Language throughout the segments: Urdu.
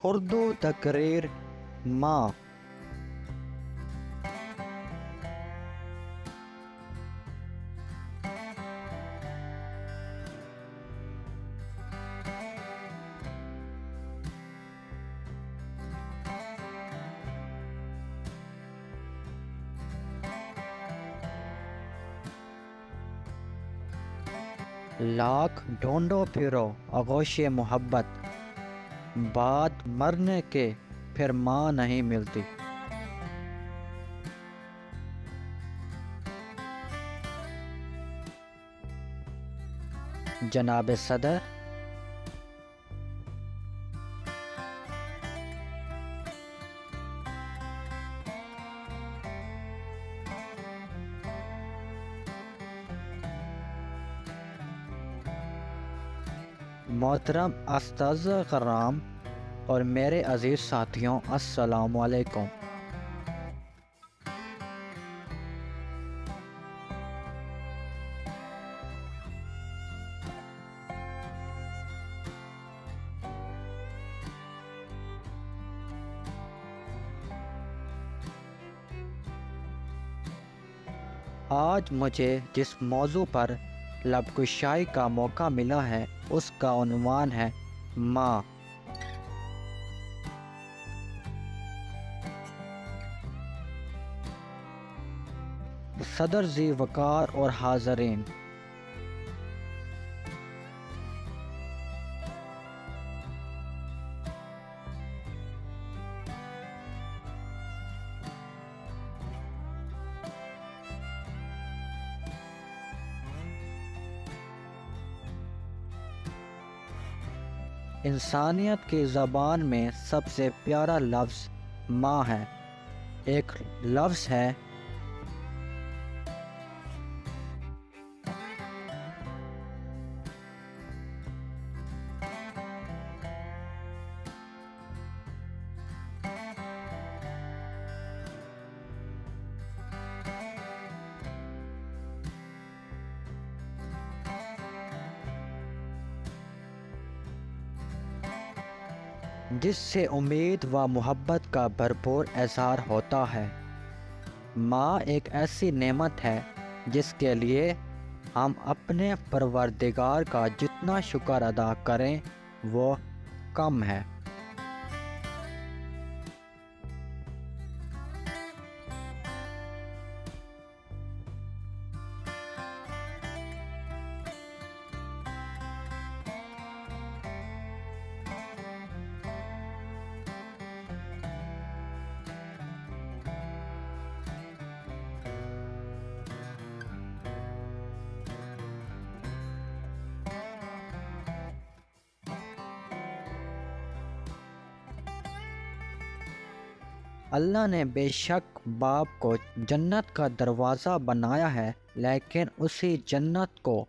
اردو تقریر ماں۔ لاکھ ڈھونڈو پھرو آغوش محبت، بعد مرنے کے پھر ماں نہیں ملتی۔ جناب صدر، محترم اساتذہ کرام اور میرے عزیز ساتھیوں، السلام علیکم۔ آج مجھے جس موضوع پر لب کشائی کا موقع ملا ہے اس کا عنوان ہے ماں۔ صدر ذی وقار اور حاضرین، انسانیت کی زبان میں سب سے پیارا لفظ ماں ہے۔ ایک لفظ ہے جس سے امید و محبت کا بھرپور اظہار ہوتا ہے۔ ماں ایک ایسی نعمت ہے جس کے لیے ہم اپنے پروردگار کا جتنا شکر ادا کریں وہ کم ہے۔ اللہ نے بے شک باپ کو جنت کا دروازہ بنایا ہے، لیکن اسی جنت کو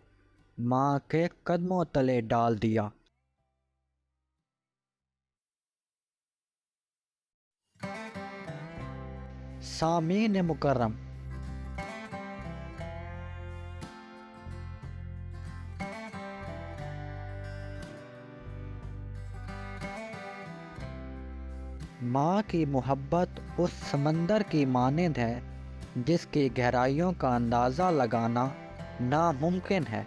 ماں کے قدموں تلے ڈال دیا۔ سامعین مکرم، ماں کی محبت اس سمندر کی مانند ہے جس کی گہرائیوں کا اندازہ لگانا ناممکن ہے۔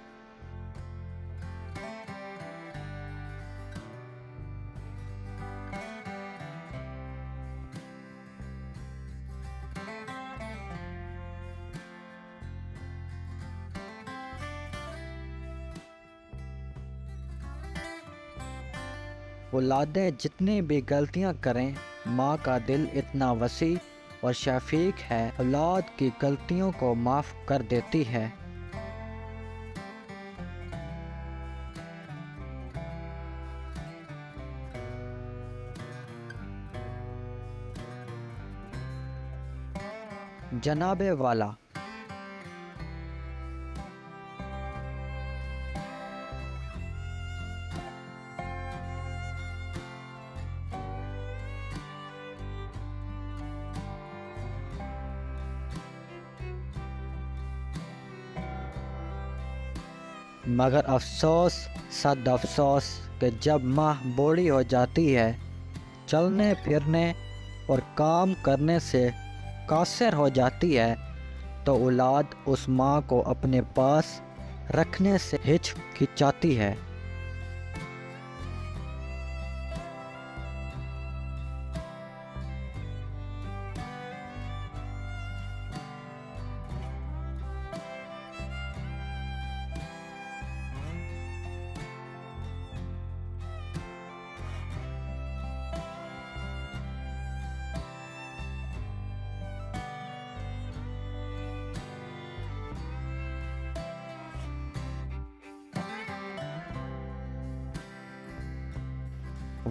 اولادیں جتنی بھی غلطیاں کریں، ماں کا دل اتنا وسیع اور شفیق ہے، اولاد کی غلطیوں کو معاف کر دیتی ہے۔ جناب والا، مگر افسوس صد افسوس کہ جب ماں بوڑھی ہو جاتی ہے چلنے پھرنے اور کام کرنے سے قاصر ہو جاتی ہے تو اولاد اس ماں کو اپنے پاس رکھنے سے ہچکچاتی ہے۔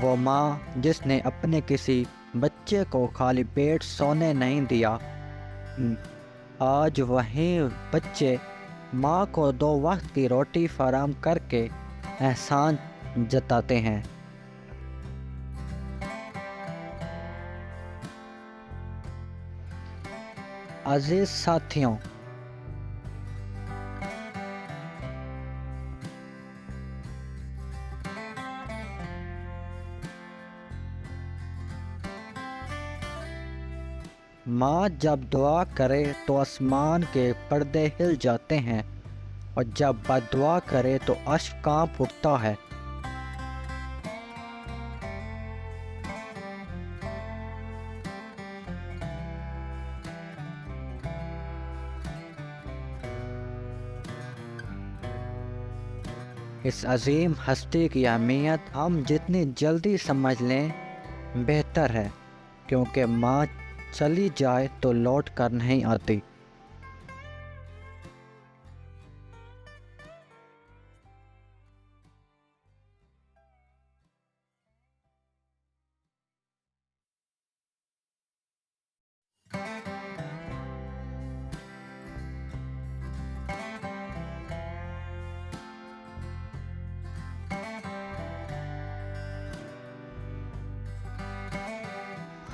وہ ماں جس نے اپنے کسی بچے کو خالی پیٹ سونے نہیں دیا، آج وہی بچے ماں کو 2 وقت کی روٹی فراہم کر کے احسان جتاتے ہیں۔ عزیز ساتھیوں، ماں جب دعا کرے تو آسمان کے پردے ہل جاتے ہیں، اور جب بد دعا کرے تو عرش کانپ اٹھتا ہے۔ اس عظیم ہستی کی اہمیت ہم جتنی جلدی سمجھ لیں بہتر ہے، کیونکہ ماں چلی جائے تو لوٹ کر نہیں آتی۔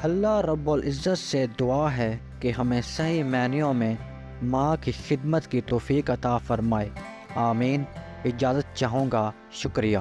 اللہ رب العزت سے دعا ہے کہ ہمیں صحیح معنیوں میں ماں کی خدمت کی توفیق عطا فرمائے۔ آمین۔ اجازت چاہوں گا۔ شکریہ۔